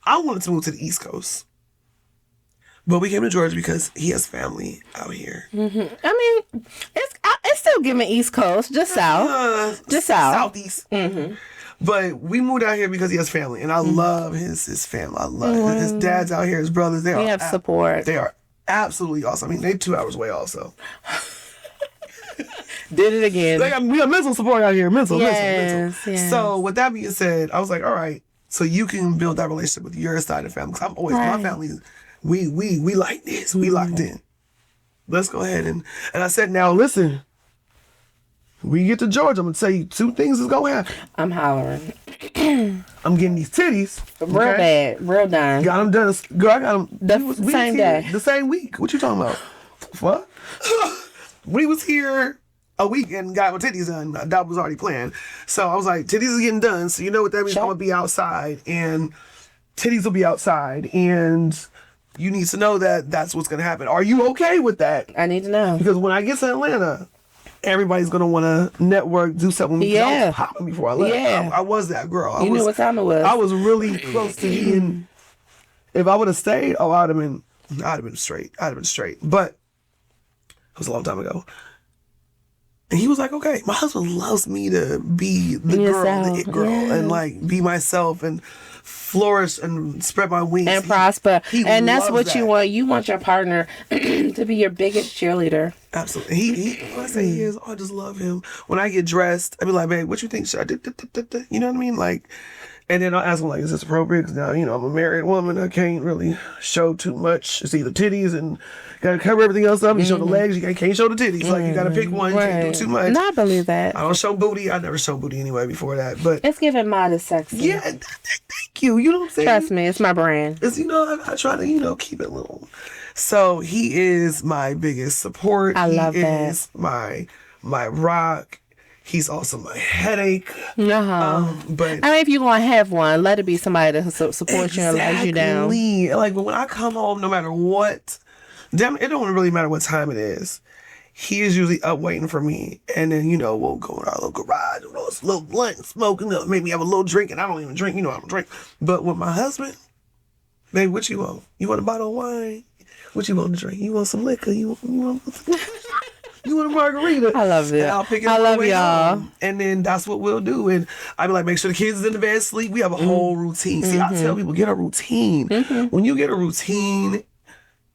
I wanted to move to the East Coast. But we came to Georgia because he has family out here. Mm-hmm. I mean, it's still giving East Coast, just south. Just south. Southeast. Mm-hmm. But we moved out here because he has family. And I love his family. I love it. His dad's out here, his brothers. They have support. They are absolutely awesome. I mean, they're 2 hours away also. Did it again. We got mental support out here. Mental. Yes. So with that being said, I was like, all right, so you can build that relationship with your side of the family. 'Cause I'm always, my family, we like this. We locked in. Let's go ahead and I said, now listen, we get to Georgia, I'm going to tell you 2 things is going to happen. I'm hollering. I'm getting these titties. Real bad. Real done. Got them done. Girl, I got them. The same day. The same week. What you talking about? What? We was here a week and got my titties done. That was already planned. So I was like, titties is getting done. So you know what that means? Sure. I'm going to be outside and titties will be outside. And you need to know that that's what's going to happen. Are you okay with that? I need to know. Because when I get to Atlanta, everybody's going to want to network, do something with me. I was popping before I left. Yeah. I was that girl. You knew what time it was. I was really close to being, if I would have stayed, I'd have been straight. But it was a long time ago. And he was like, okay. My husband loves me to be the girl, the it girl, and like be myself and flourish and spread my wings. And prosper. And that's loves what that. you want. You want your partner to be your biggest cheerleader. Absolutely. He when I say he is, I just love him. When I get dressed, I be like, babe, what you think should I do? You know what I mean? Like, and then I'll ask him, like, is this appropriate? Because now, I'm a married woman. I can't really show too much. It's either titties and got to cover everything else up. You show the legs, you can't show the titties. Like, you got to pick one. You can't do too much. And I believe that. I don't show booty. I never show booty anyway before that. But it's giving modest sexy. yeah, thank you. You know what I'm saying? Trust me, it's my brand. It's, I try to, keep it little. So he is my biggest support. I love he that. is my rock. He's also my headache. But I mean, if you're going to have one, let it be somebody that supports you and lets you down. Like, when I come home, no matter what, damn, it don't really matter what time it is. He is usually up waiting for me. And then, we'll go in our little garage, a little blunt, smoking up, maybe have a little drink. And I don't even drink. I don't drink. But with my husband, babe, what you want? You want a bottle of wine? What you want to drink? You want some liquor? You want you want a margarita? I love it. I'll pick it up. I love y'all. And then that's what we'll do. And I'll be like, make sure the kids is in the bed, sleep. We have a whole routine. See, I tell people, get a routine. When you get a routine,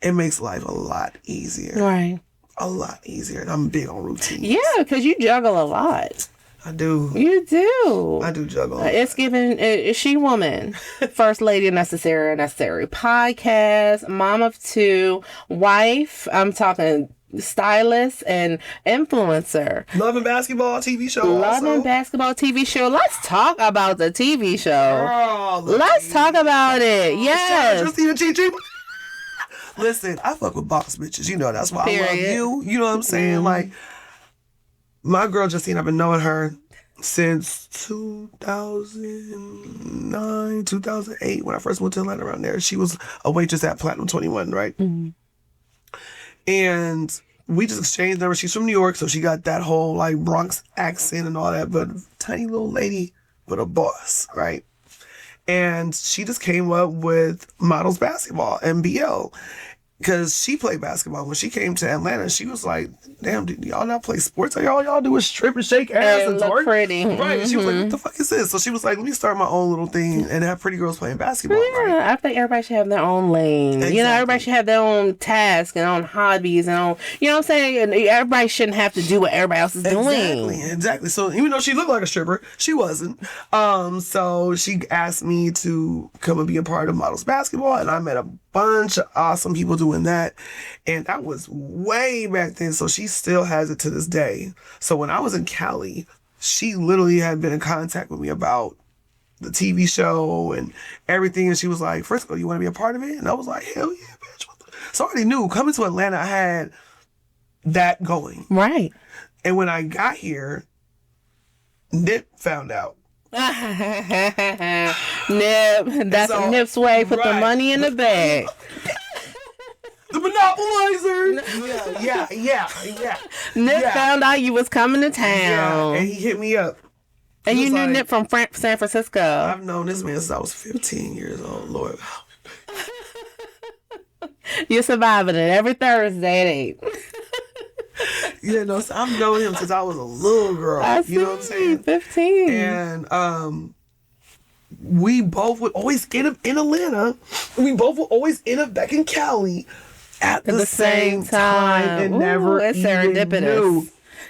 it makes life a lot easier. Right. A lot easier. And I'm big on routines. Yeah, because you juggle a lot. I do. You do. I do juggle. It's given She Woman, First Lady of Necessary podcast, mom of two, wife. I'm talking stylist and influencer. Love and Basketball TV show. Love and Basketball TV show. Let's talk about the TV show. Let's talk about it. Yes. Listen, I fuck with boss bitches. That's why Period. I love you. You know what I'm saying? Like, my girl Justine, I've been knowing her since 2009, 2008, when I first went to Atlanta around there. She was a waitress at Platinum 21, right? And we just exchanged numbers. She's from New York, so she got that whole like Bronx accent and all that, but tiny little lady with a boss, right? And she just came up with Models Basketball, MBL, because she played basketball. When she came to Atlanta, she was like, damn, did y'all not play sports? All y'all do is strip and shake ass and look twerk. pretty. Right. She was like, what the fuck is this? So she was like, let me start my own little thing and have pretty girls playing basketball. Yeah, right? I think everybody should have their own lane. Exactly. Everybody should have their own task and own hobbies and own, what I'm saying? And everybody shouldn't have to do what everybody else is doing. Exactly. So even though she looked like a stripper, she wasn't. So she asked me to come and be a part of Models Basketball, and I met a bunch of awesome people doing that. And that was way back then. So she still has it to this day. So when I was in Cali, she literally had been in contact with me about the TV show and everything. And she was like, first of all, you want to be a part of it? And I was like, hell yeah, bitch. So I already knew coming to Atlanta, I had that going. Right. And when I got here, Nip found out. Nip. That's so, Nip's way. Put the money in the bag. The monopolizer. Yeah. Nip found out you was coming to town. Yeah, and he hit me up. And you knew Nip from San Francisco. I've known this man since I was 15 years old. Lord. You're surviving it every Thursday at 8. Yeah, no, so I've known him since I was a little girl. You know what I'm saying? 15. And we both would always end up in Atlanta. We both would always end up back in Cali at the same time. And never it's even serendipitous. knew.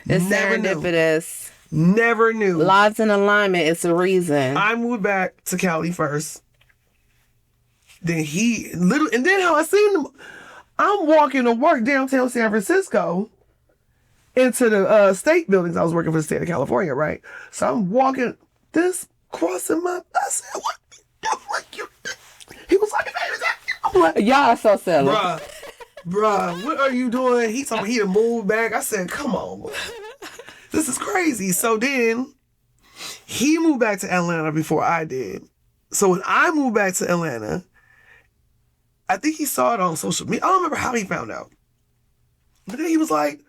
It's Never serendipitous. Never knew. Lives in alignment. It's a reason. I moved back to Cali first. Then and then how I seen him, I'm walking to work downtown San Francisco into the state buildings. I was working for the state of California, right? So I'm walking, crossing my, I said, what? He was like, hey, is that? I'm like, y'all are so silly. Bruh, what are you doing? He told me he had moved back. I said, come on, this is crazy. So then he moved back to Atlanta before I did. So when I moved back to Atlanta, I think he saw it on social media. I don't remember how he found out. But then he was like,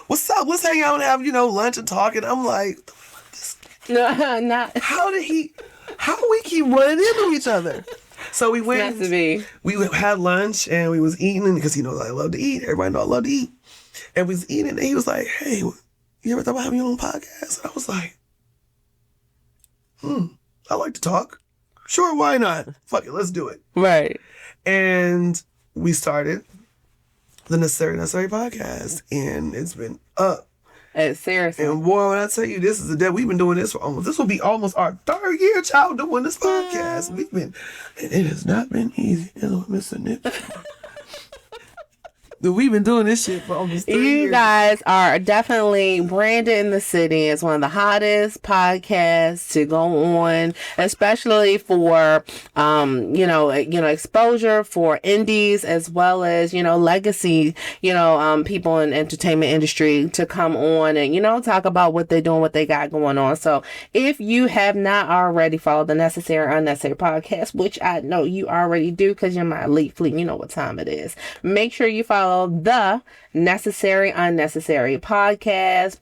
what's up? Let's hang out and have, lunch and talk. And I'm like, the fuck this? No, not. How we keep running into each other? So we went, Has to be. We had lunch and we was eating because I love to eat. Everybody know I love to eat. And we was eating and he was like, hey, you ever thought about having your own podcast? And I was like, I like to talk. Sure, why not? Fuck it, let's do it. Right. And we started the Necessary podcast, and it's been up. Seriously. And boy, when I tell you, this is the day we've been doing this for this will be almost our 3rd year, child, doing this podcast. And it has not been easy. Hello, Mr. Nip. We've been doing this shit for almost 3 years. You guys are definitely branded in the city as one of the hottest podcasts to go on, especially for exposure for indies as well as legacy people in the entertainment industry to come on and talk about what they're doing, what they got going on. So if you have not already followed the Necessary Unnecessary podcast, which I know you already do because you're my elite fleet, you know what time it is. Make sure you follow the Necessary Unnecessary podcast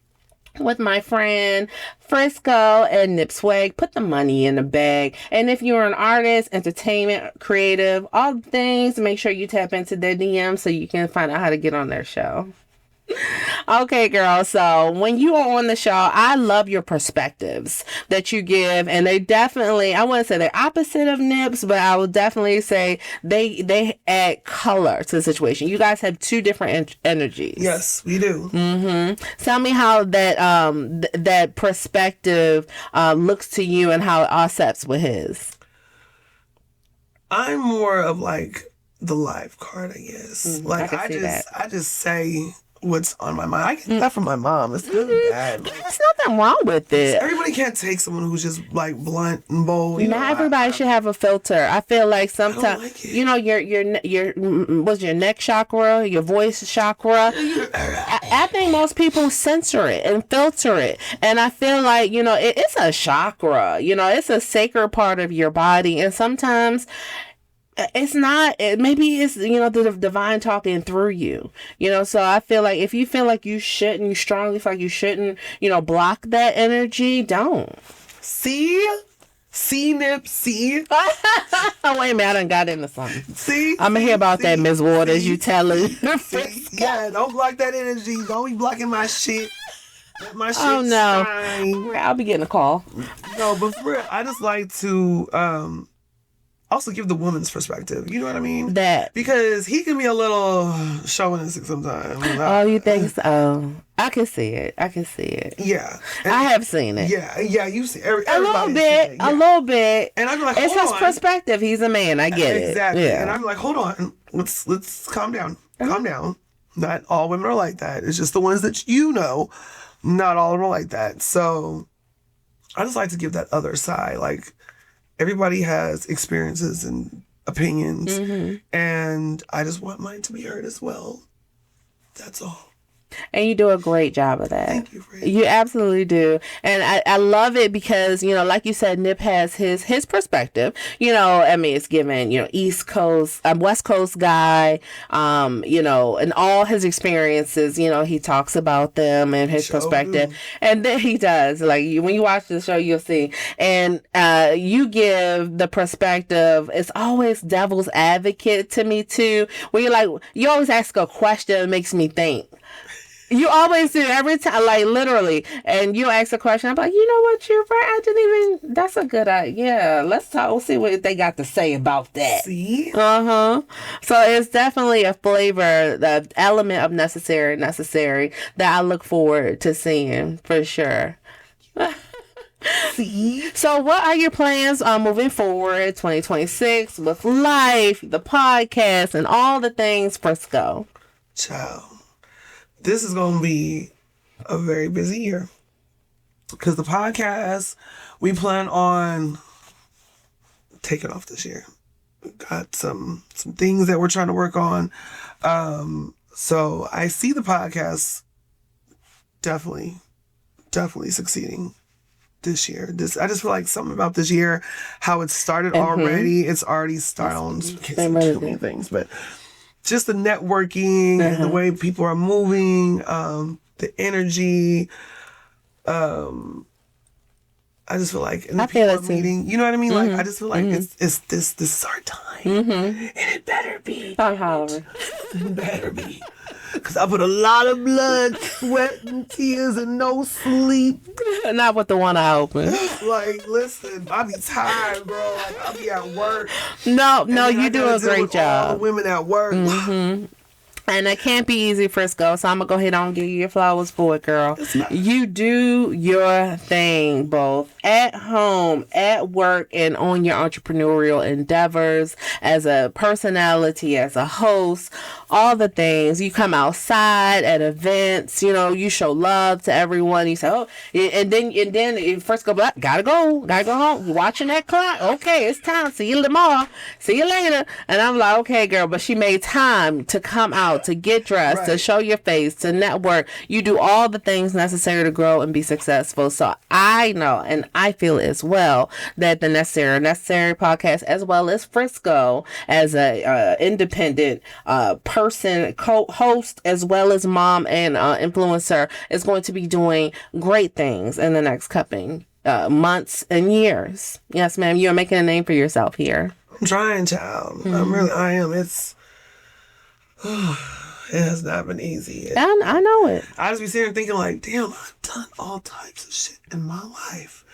with my friend Frisco and Nip Swag. Put the money in the bag. And if you're an artist, entertainment, creative, all the things, make sure you tap into their DMs so you can find out how to get on their show. Okay, girl. So when you are on the show, I love your perspectives that you give, and they definitely, I wouldn't say they're opposite of Nips, but I would definitely say they add color to the situation. You guys have two different energies. Yes, we do. Tell me how that that perspective looks to you and how it offsets with his. I'm more of like the live card, I guess. Like I just say what's on my mind. I get that from my mom. It's good and bad. There's nothing wrong with it. Everybody can't take someone who's just like blunt and bold. Not everybody should have a filter. I feel like sometimes like it. your what's your neck chakra, your voice chakra. I think most people censor it and filter it, and I feel like it's a chakra. It's a sacred part of your body, and sometimes it's not. Maybe it's the divine talking through you. So I feel like if you feel like you shouldn't, you strongly feel like you shouldn't, block that energy. Don't. See, Nip. See. Wait a minute, I done got into something. See. I'm gonna hear about that, Mzz Waters. You telling? Yeah, don't block that energy. Don't be blocking my shit. Let my shit Oh no, shine. I'll be getting a call. No, but for real, I just like to also give the woman's perspective. You know what I mean? That. Because he can be a little chauvinistic sometimes. Oh, you think so? I can see it. Yeah. I have seen it. Yeah, you see A little everybody. bit. Yeah. A little bit. And I'm like, it's hold his on. perspective. He's a man. I get it. Exactly. Yeah. And I'm like, hold on. Let's calm down. Calm down. Not all women are like that. It's just the ones that not all of them are like that. So I just like to give that other side. Like, everybody has experiences and opinions, and I just want mine to be heard as well. That's all. And you do a great job of that. Thank you, Fred. You absolutely do. And I love it because, like you said, Nip has his perspective. It's given, East Coast, West Coast guy, and all his experiences, he talks about them and his perspective. And then he does. Like, when you watch the show, you'll see. And you give the perspective. It's always devil's advocate to me, too. Where you always ask a question that makes me think. You always do every time, like literally, and you ask a question. I'm like, you know what, you're right. That's a good idea. Let's talk. We'll see what they got to say about that. See? So it's definitely a flavor, the element of necessary that I look forward to seeing for sure. See? So what are your plans moving forward, 2026, with life, the podcast, and all the things, Frisco? Ciao. This is going to be a very busy year because the podcast, we plan on taking off this year. We've got some things that we're trying to work on. So I see the podcast definitely succeeding this year. I just feel like something about this year, how it started already. It's already started on too many things, but just the networking and the way people are moving, the energy. I just feel like, and the people are meeting. You know what I mean? Like, I just feel like it's this is our time, and it better be. I'm hollering. It better be. Because I put a lot of blood, sweat, and tears, and no sleep. Not with the one eye open. Like, listen, I be tired, bro. Like, I be at work. No, you do a great job. All the women at work. And it can't be easy, Frisco, so I'm going to go ahead and give you your flowers for it, girl. You do your thing, both at home, at work, and on your entrepreneurial endeavors, as a personality, as a host, all the things. You come outside at events, you know, you show love to everyone. You say, oh, and then Frisco, gotta go home. You're watching that clock. Okay, it's time. See you tomorrow. See you later. And I'm like, okay, girl, but she made time to come out, to get dressed, to show your face, to network. You do all the things necessary to grow and be successful. So I know, and I feel as well, that the Necessary podcast, as well as Frisco as a independent person, co-host, as well as mom and influencer, is going to be doing great things in the next coming months and years. Yes, ma'am. You're making a name for yourself here. I'm trying, child. I am. It has not been easy. I know it. I just be sitting here thinking like, damn, I've done all types of shit in my life.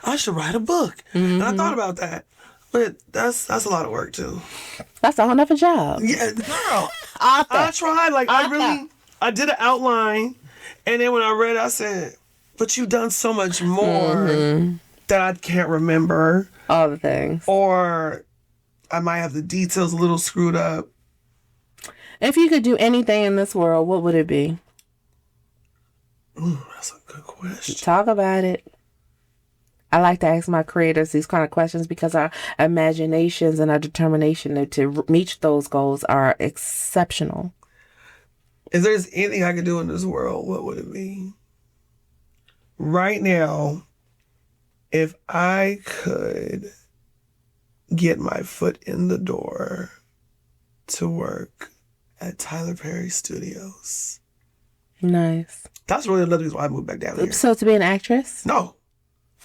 I should write a book. And I thought about that. But that's a lot of work too. That's a whole nother job. Yeah, girl. Author. I tried. Like, I did an outline. And then when I read it, I said, but you've done so much more that I can't remember. All the things. Or I might have the details a little screwed up. If you could do anything in this world, what would it be? That's a good question. Talk about it. I like to ask my creators these kind of questions because our imaginations and our determination to reach those goals are exceptional. If there's anything I could do in this world, what would it be? Right now, if I could get my foot in the door to work at Tyler Perry Studios. Nice. That's really another reason why I moved back down here. So to be an actress? No.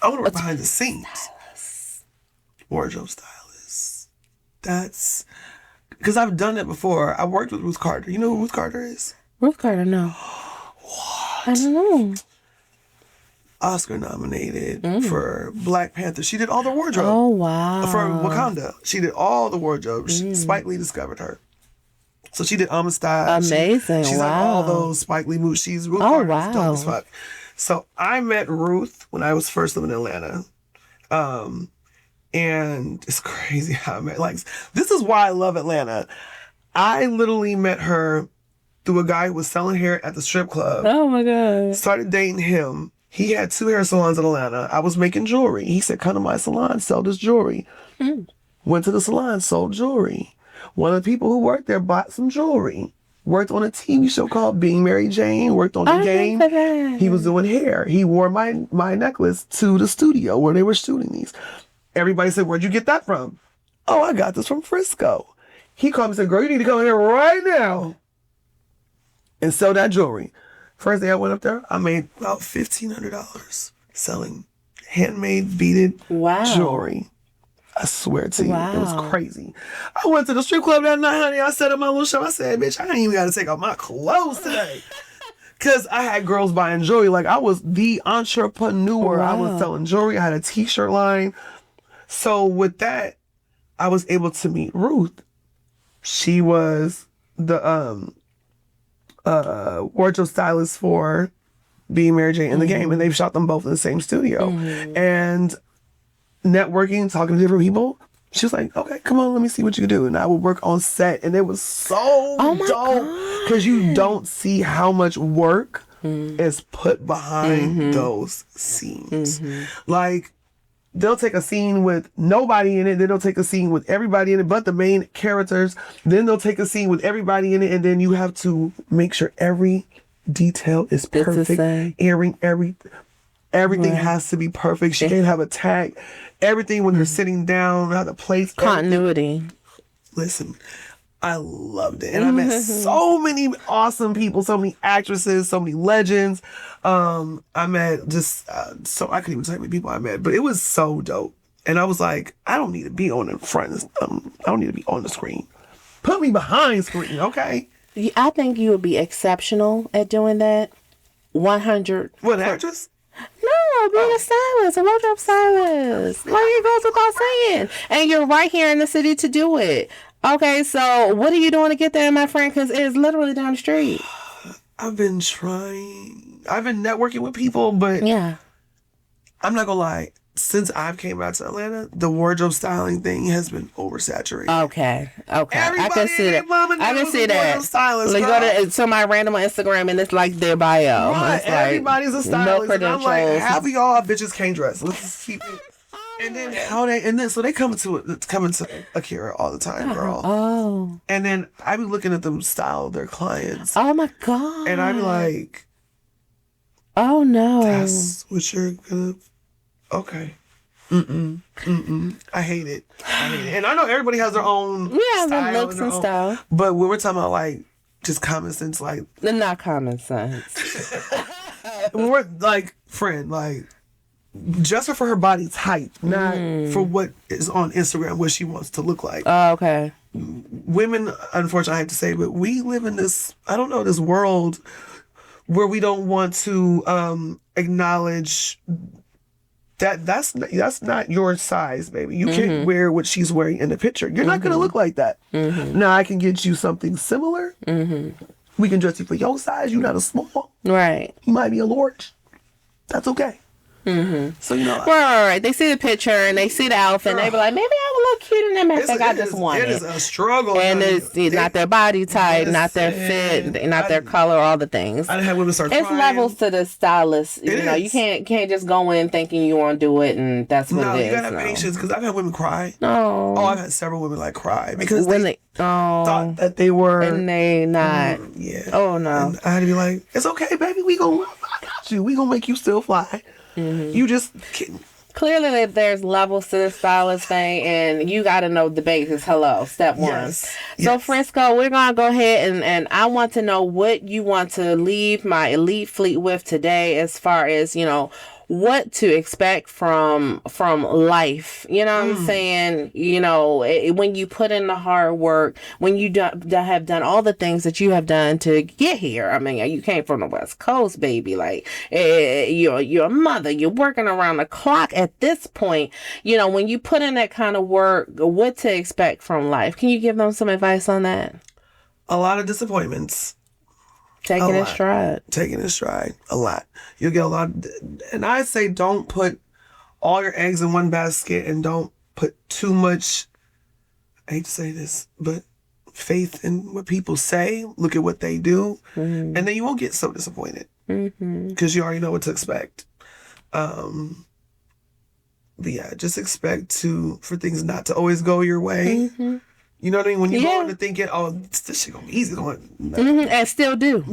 I want to work behind the scenes. Stylist. Wardrobe stylist. That's... Because I've done it before. I worked with Ruth Carter. You know who Ruth Carter is? Ruth Carter, no. What? I don't know. Oscar nominated for Black Panther. She did all the wardrobe. Oh, wow. For Wakanda. She did all the wardrobe. Spike Lee discovered her. So she did Amistad. Amazing. She's wow. like all those Spike Lee movies. She's Ruth Carter's wow. Dope as fuck. So I met Ruth when I was first living in Atlanta. And it's crazy how I met. Like, this is why I love Atlanta. I literally met her through a guy who was selling hair at the strip club. Oh my God. Started dating him. He had 2 hair salons in Atlanta. I was making jewelry. He said, come to my salon, sell this jewelry. Went to the salon, sold jewelry. One of the people who worked there bought some jewelry. Worked on a TV show called Being Mary Jane. Worked on the game. He was doing hair. He wore my necklace to the studio where they were shooting these. Everybody said, where'd you get that from? Oh, I got this from Frisco. He called me and said, girl, you need to come in here right now and sell that jewelry. First day I went up there, I made about $1,500 selling handmade beaded jewelry. I swear to you, it was crazy. I went to the strip club that night, honey. I set up my little show. I said, bitch, I ain't even got to take off my clothes today. Because I had girls buying jewelry. Like, I was the entrepreneur. I was selling jewelry. I had a t-shirt line. So with that, I was able to meet Ruth. She was the wardrobe stylist for Being Mary Jane in the game. And they've shot them both in the same studio. And networking, talking to different people. She was like, okay, come on, let me see what you can do. And I would work on set. And it was so dope. Because you don't see how much work is put behind those scenes. Like, they'll take a scene with nobody in it. Then they'll take a scene with everybody in it but the main characters. Then they'll take a scene with everybody in it. And then you have to make sure every detail is perfect. Everything has to be perfect. She can't have a tag. Everything when they're sitting down, how the place. Continuity. Listen, I loved it. And I met so many awesome people, so many actresses, so many legends. I met just, so I couldn't even tell you how many people I met, but it was so dope. And I was like, I don't need to be on the front. I don't need to be on the screen. Put me behind screen, okay? I think you would be exceptional at doing that. 100. What, actress? No, being a stylist, a wardrobe stylist. Like, it goes without saying. And you're right here in the city to do it. Okay, so what are you doing to get there, my friend? Because it is literally down the street. I've been trying. I've been networking with people, but Yeah. I'm not gonna lie. Since I've came out to Atlanta, the wardrobe styling thing has been oversaturated. Okay. I can Everybody see and that. their mama I can knows see a that. wardrobe stylist, Like girl. go to somebody random on Instagram and it's like their bio. Right, It's like, everybody's a no stylist. And I'm like, credentials. half of y'all bitches can't dress. Let's just keep it. And then so they come into Akira all the time, girl. Oh. And then I be looking at them style their clients, Oh my God. and I be like, oh no. that's what you're gonna. Okay. I hate it. And I know everybody has their own Yeah, style the looks and their own- stuff. But when we're talking about like just common sense, like Not common sense. when we're like friend, like dress her for her body type, not for what is on Instagram, what she wants to look like. Oh, okay. Women, unfortunately, I have to say, but we live in this, I don't know, this world where we don't want to acknowledge that's not your size, baby. You can't wear what she's wearing in the picture. You're not gonna look like that. Now I can get you something similar. We can dress you for your size. You're not a small. Right. You might be a large. That's okay. So Right. They see the picture and they see the outfit and they be like, maybe I would look cute in that mess. I got this one. It is a struggle, And honey. it's not their body type, not their Listen, fit, not their color, all the things. I done had women start It's crying. levels to the stylist. You know, you is. can't just go in thinking you want to do it and that's what No, it you is. gotta have patience because I've had women cry. No. Oh, I've had several women like cry because When they they thought that they were. and they not. Yeah. Oh no. And I had to be like, it's okay, baby. I got you. We gonna make you still fly. You just kidding. Clearly, there's levels to the stylist thing, and you got to know the basics. Hello, step one. Yes, So, yes. Frisco, we're going to go ahead and I want to know what you want to leave my elite fleet with today as far as, you know, what to expect from life. You know what I'm saying? You know, when you put in the hard work, when you have done all the things that you have done to get here. I mean, you came from the West Coast, baby. Like, you're a mother. You're working around the clock at this point. You know, when you put in that kind of work, what to expect from life. Can you give them some advice on that? A lot of disappointments. Taking A it lot. stride. Taking it stride. A lot. You'll get a lot. And I say don't put all your eggs in one basket and don't put too much, I hate to say this, but faith in what people say. Look at what they do. And then you won't get so disappointed because you already know what to expect. But yeah, just expect for things not to always go your way. You know what I mean? When you go into thinking, oh, this shit gonna be easy going. And still do.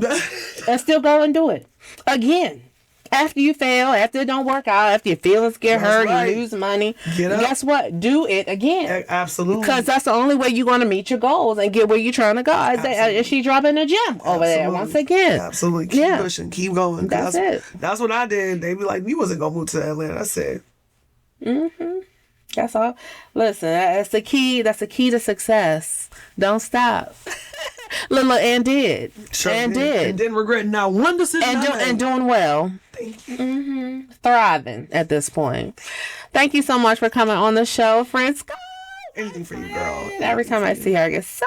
And still go and do it. Again. After you fail, after it don't work out, after your feelings get hurt, right. you lose money. Get up. Guess what? Do it again. Absolutely. Because that's the only way you're going to meet your goals and get where you're trying to go. Is she dropping the gym over there once again? Absolutely. Keep pushing. Keep going. That's it. That's what I did. They be like, you wasn't going to move to Atlanta. I said. That's all. Listen, that's the key. That's the key to success. Don't stop. Lila and did. Sure and did. And didn't regret not one decision And doing well. Thank you. Thriving at this point. Thank you so much for coming on the show, Frisco. Anything for you, girl. Every time I see her, I get so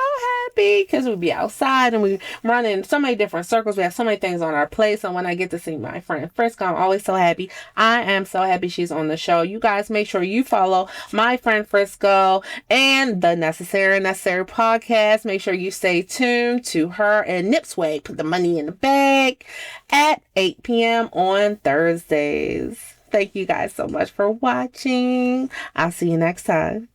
happy because we be outside and we run in so many different circles. We have so many things on our plate. So when I get to see my friend Frisco, I'm always so happy. I am so happy she's on the show. You guys make sure you follow my friend Frisco and the Necessary podcast. Make sure you stay tuned to her and Nipsway. Put the money in the bag at 8 p.m. on Thursdays. Thank you guys so much for watching. I'll see you next time.